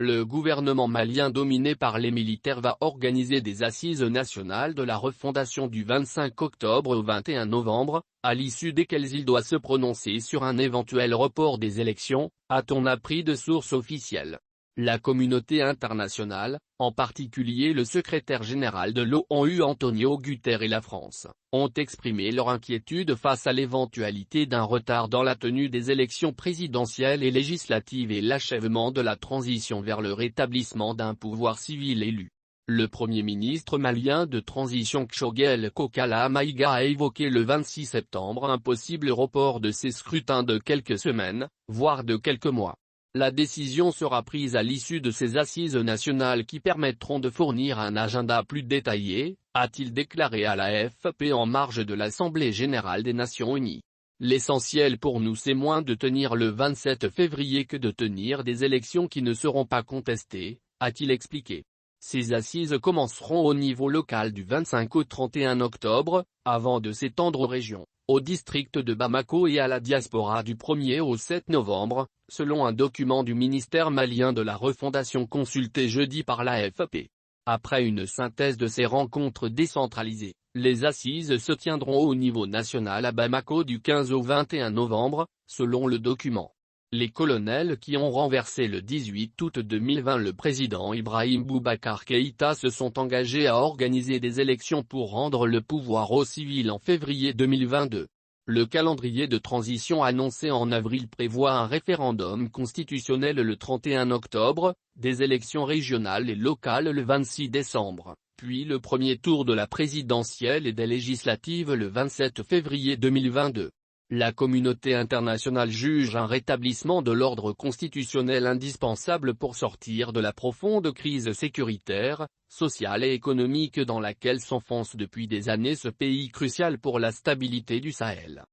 Le gouvernement malien dominé par les militaires va organiser des assises nationales de la refondation du 25 octobre au 21 novembre, à l'issue desquelles il doit se prononcer sur un éventuel report des élections, a-t-on appris de sources officielles. La communauté internationale, en particulier le secrétaire général de l'ONU Antonio Guterres et la France, ont exprimé leur inquiétude face à l'éventualité d'un retard dans la tenue des élections présidentielles et législatives et l'achèvement de la transition vers le rétablissement d'un pouvoir civil élu. Le Premier ministre malien de transition Choguel Kokala Maïga a évoqué le 26 septembre un possible report de ces scrutins de quelques semaines, voire de quelques mois. La décision sera prise à l'issue de ces assises nationales qui permettront de fournir un agenda plus détaillé, a-t-il déclaré à la AFP en marge de l'Assemblée générale des Nations unies. L'essentiel pour nous c'est moins de tenir le 27 février que de tenir des élections qui ne seront pas contestées, a-t-il expliqué. Ces assises commenceront au niveau local du 25 au 31 octobre, avant de s'étendre aux régions, au district de Bamako et à la diaspora du 1er au 7 novembre, selon un document du ministère malien de la refondation consulté jeudi par l'AFP. Après une synthèse de ces rencontres décentralisées, les assises se tiendront au niveau national à Bamako du 15 au 21 novembre, selon le document. Les colonels qui ont renversé le 18 août 2020 le président Ibrahim Boubacar Keïta se sont engagés à organiser des élections pour rendre le pouvoir aux civils en février 2022. Le calendrier de transition annoncé en avril prévoit un référendum constitutionnel le 31 octobre, des élections régionales et locales le 26 décembre, puis le premier tour de la présidentielle et des législatives le 27 février 2022. La communauté internationale juge un rétablissement de l'ordre constitutionnel indispensable pour sortir de la profonde crise sécuritaire, sociale et économique dans laquelle s'enfonce depuis des années ce pays crucial pour la stabilité du Sahel.